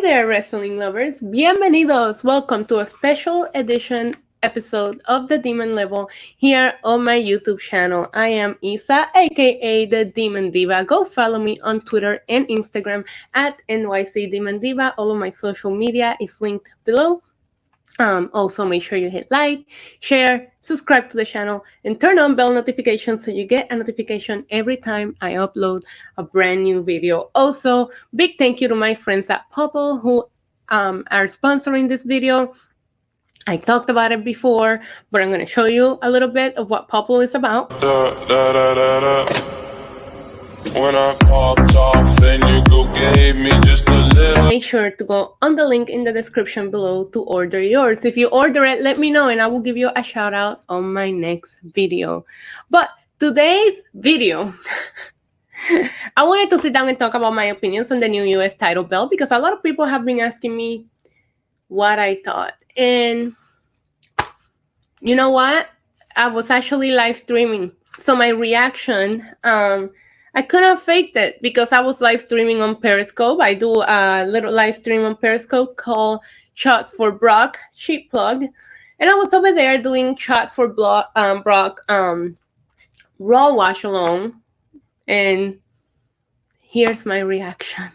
there, wrestling lovers. Bienvenidos. Welcome to a special edition episode of the Demon Level here on my YouTube channel. I am Isa, aka the Demon Diva. Go follow me on Twitter and Instagram at NYC Demon Diva. All of my social media is linked below. Also, make sure you hit like, share, subscribe to the channel, and turn on bell notifications so you get a notification every time I upload a brand new video. Also, big thank you to my friends at Popl who are sponsoring this video. I talked about it before, but I'm going to show you a little bit of what Popl is about. When I popped off and you gave me just a little. Make sure to go on the link in the description below to order yours. If you order it, let me know and I will give you a shout out on my next video. But today's video, I wanted to sit down and talk about my opinions on the new US title belt because a lot of people have been asking me what I thought. And you know what? I was actually live streaming. So my reaction, I couldn't fake it because I was live streaming on Periscope. I do a little live stream on Periscope called Shots for Brock, cheap plug. And I was over there doing Shots for Brock Raw Wash Along. And here's my reaction.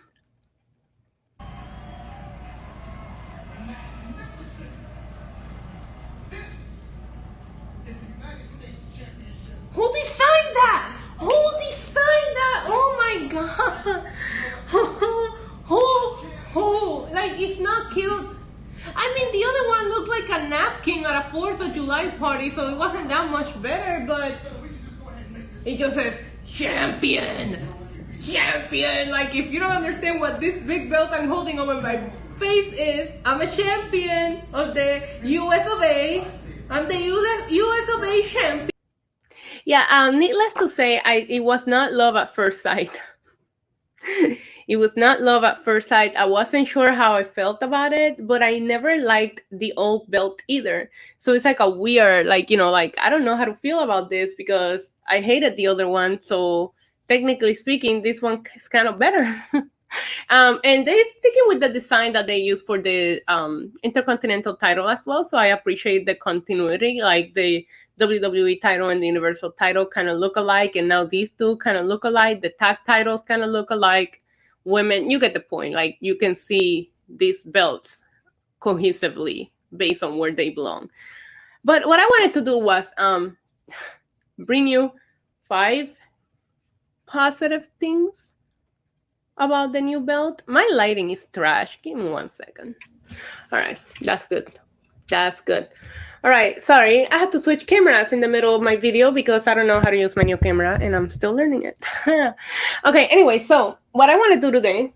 Who designed that? Who designed that? Oh my god. Who? Like, it's not cute. I mean, the other one looked like a napkin at a 4th of July party, so it wasn't that much better, but it just says, champion. Champion. Like, if you don't understand what this big belt I'm holding over my face is, I'm a champion of the US of A. I'm the US of A champion. Yeah, needless to say, it was not love at first sight. It was not love at first sight. I wasn't sure how I felt about it, but I never liked the old belt either. So it's like a weird, like, I don't know how to feel about this because I hated the other one. So technically speaking, this one is kind of better. And they're sticking with the design that they use for the Intercontinental title as well. So I appreciate the continuity, like the WWE title and the Universal title kind of look alike. And now these two kind of look alike. The tag titles kind of look alike. Women, you get the point. Like, you can see these belts cohesively based on where they belong. But what I wanted to do was bring you 5 positive things about the new belt. My lighting is trash. Give me 1 second. All right, that's good. That's good. All right, sorry. I had to switch cameras in the middle of my video because I don't know how to use my new camera and I'm still learning it. Okay, anyway, so what I want to do today,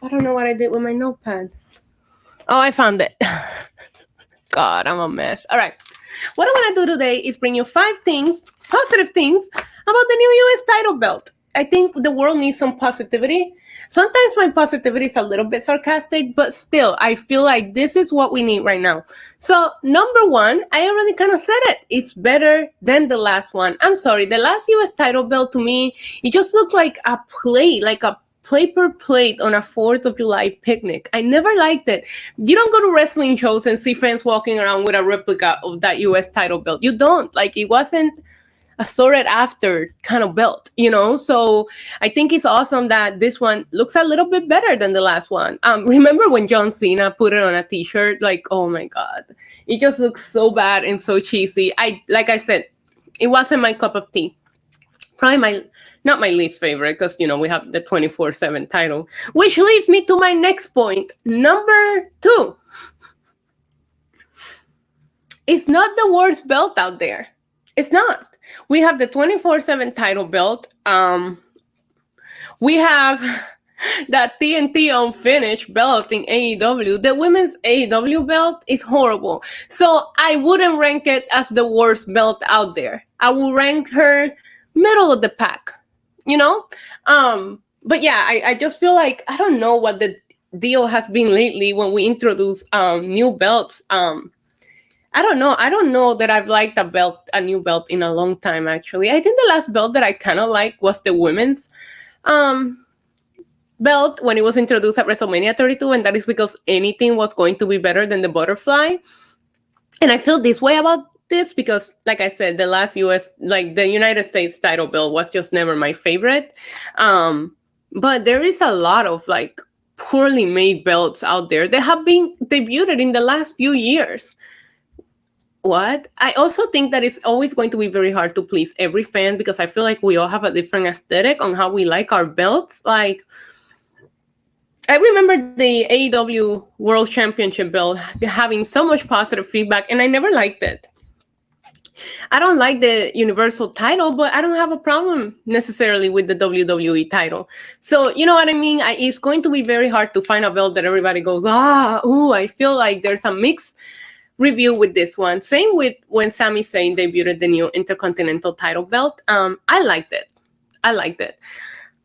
I don't know what I did with my notepad. Oh, I found it. God, I'm a mess. All right. What I want to do today is bring you 5 things, positive things, about the new US title belt. I think the world needs some positivity. Sometimes my positivity is a little bit sarcastic, but still, I feel like this is what we need right now. So, number 1, I already kind of said it. It's better than the last one. I'm sorry, the last US title belt to me, it just looked like a plate, like a paper plate on a 4th of July picnic. I never liked it. You don't go to wrestling shows and see fans walking around with a replica of that US title belt. You don't. Like, it wasn't a sorted after kind of belt, So I think it's awesome that this one looks a little bit better than the last one. Remember when John Cena put it on a t-shirt? Like, oh my God, it just looks so bad and so cheesy. Like I said, it wasn't my cup of tea. Probably not my least favorite because, we have the 24/7 title, which leads me to my next point. Number 2. It's not the worst belt out there. It's not. We have the 24/7 title belt. We have that TNT Unfinished belt in AEW. The women's AEW belt is horrible. So I wouldn't rank it as the worst belt out there. I will rank her middle of the pack, But yeah, I just feel like, I don't know what the deal has been lately when we introduce new belts. I don't know. I don't know that I've liked a new belt in a long time, actually. I think the last belt that I kind of liked was the women's belt when it was introduced at WrestleMania 32, and that is because anything was going to be better than the butterfly. And I feel this way about this because, like I said, the last the United States title belt was just never my favorite. But there is a lot of like poorly made belts out there that have been debuted in the last few years. What? I also think that it's always going to be very hard to please every fan because I feel like we all have a different aesthetic on how we like our belts. Like, I remember the AEW World Championship belt having so much positive feedback, and I never liked it. I don't like the Universal title, but I don't have a problem necessarily with the WWE title. So, you know what I mean? It's going to be very hard to find a belt that everybody goes, I feel like there's a mixed review with this one. Same with when Sami Zayn debuted the new Intercontinental title belt. I liked it.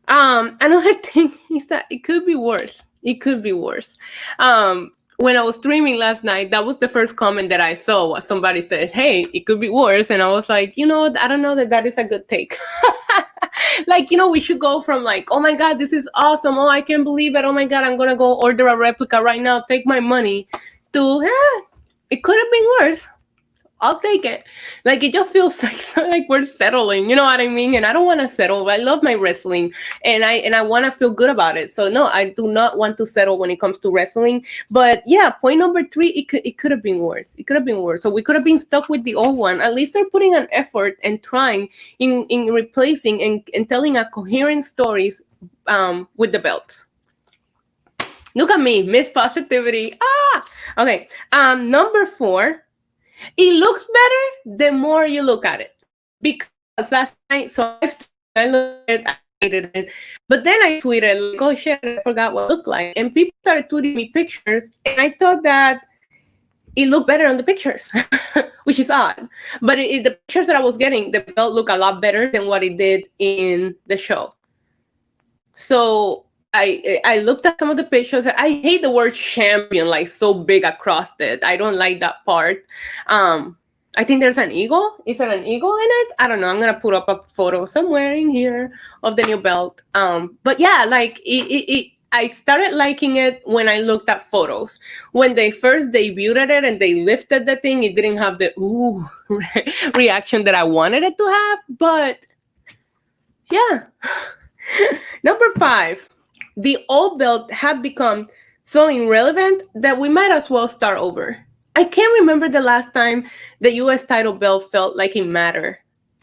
Another thing is that it could be worse. When I was streaming last night, that was the first comment that I saw. Was somebody said, "Hey, it could be worse," and I was like, I don't know that is a good take. Like, we should go from like, oh my God, this is awesome. Oh, I can't believe it. Oh my God, I'm gonna go order a replica right now. Take my money. To it could have been worse. I'll take it. Like, it just feels like we're settling, you know what I mean? And I don't want to settle. I love my wrestling, and I want to feel good about it. So no, I do not want to settle when it comes to wrestling. But yeah, point number 3, it could have been worse. It could have been worse. So we could have been stuck with the old one. At least they're putting an effort and trying in replacing and telling a coherent stories with the belts. Look at me, Miss Positivity. Okay. Number 4. It looks better the more you look at it, because last night, so I looked at it, I hated it, but then I tweeted like, oh shit, I forgot what it looked like, and people started tweeting me pictures, and I thought that it looked better on the pictures, which is odd, but the pictures that I was getting, the belt looked a lot better than what it did in the show. So I looked at some of the pictures. I hate the word champion, like so big across it. I don't like that part. I think there's an eagle. Is there an eagle in it? I don't know. I'm going to put up a photo somewhere in here of the new belt. But yeah, like I started liking it when I looked at photos. When they first debuted it and they lifted the thing, it didn't have the ooh reaction that I wanted it to have. But yeah. Number 5. The old belt had become so irrelevant that we might as well start over. I can't remember the last time the US title belt felt like it mattered.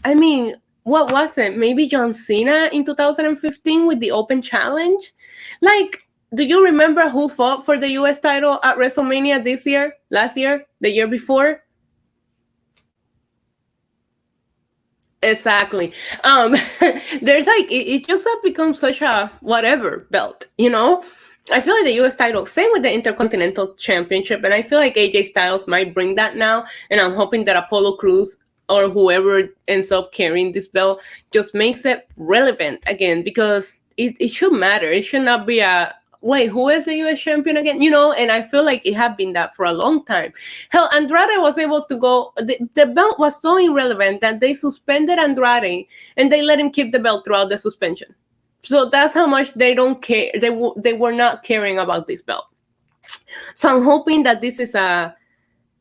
I mean, what was it? Maybe John Cena in 2015 with the Open Challenge? Like, do you remember who fought for the US title at WrestleMania this year, last year, the year before? Exactly. There's like it just have become such a whatever belt, I feel like the US title, same with the Intercontinental Championship, and I feel like AJ Styles might bring that now, and I'm hoping that Apollo Crews or whoever ends up carrying this belt just makes it relevant again, because it should matter. It should not be a wait, who is the US champion again? And I feel like it had been that for a long time. Hell, Andrade was able to go, the belt was so irrelevant that they suspended Andrade and they let him keep the belt throughout the suspension. So that's how much they don't care. They were not caring about this belt. So I'm hoping that this is a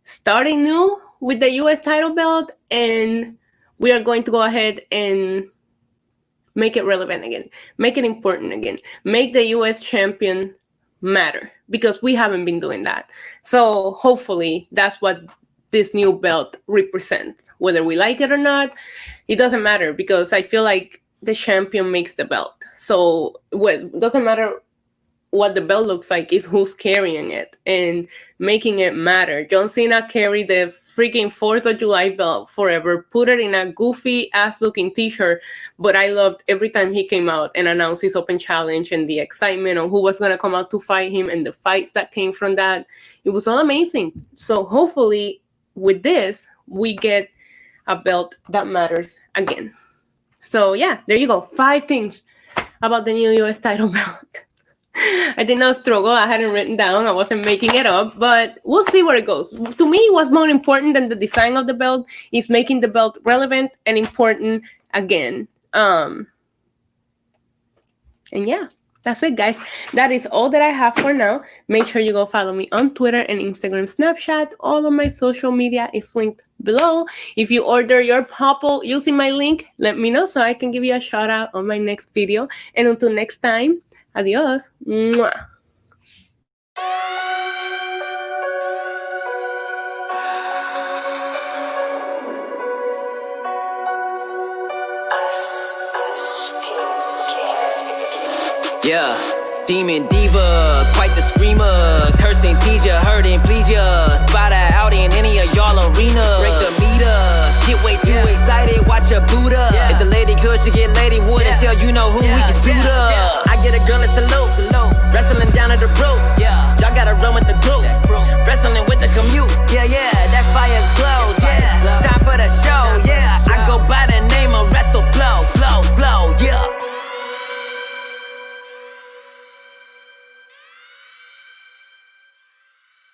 starting new with the US title belt, and we are going to go ahead and make it relevant again, make it important again, make the US champion matter, because we haven't been doing that. So hopefully that's what this new belt represents. Whether we like it or not, it doesn't matter, because I feel like the champion makes the belt. So it doesn't matter what the belt looks like, is who's carrying it and making it matter. John Cena carried the freaking 4th of July belt forever, put it in a goofy ass looking t-shirt, but I loved every time he came out and announced his Open Challenge and the excitement on who was going to come out to fight him and the fights that came from that. It was all amazing. So hopefully with this, we get a belt that matters again. So yeah, there you go. 5 things about the new US title belt. I did not struggle. I hadn't written down. I wasn't making it up, but we'll see where it goes. To me, what's more important than the design of the belt is making the belt relevant and important again. And yeah, That's it, guys. That is all that I have for now. Make sure you go follow me on Twitter and Instagram, Snapchat. All of my social media is linked below. If you order your Popl using my link, let me know so I can give you a shout out on my next video. And until next time, adios. Mwah. Yeah, demon diva, quite the screamer. Cursing teacher, hurting please ya. Spot her out in any of y'all arena. Break the meter, get way too excited, watch her boot up. If the lady good, she get lady wood until you know who we can suit up. I get a girl, it's a low, wrestling down at the rope.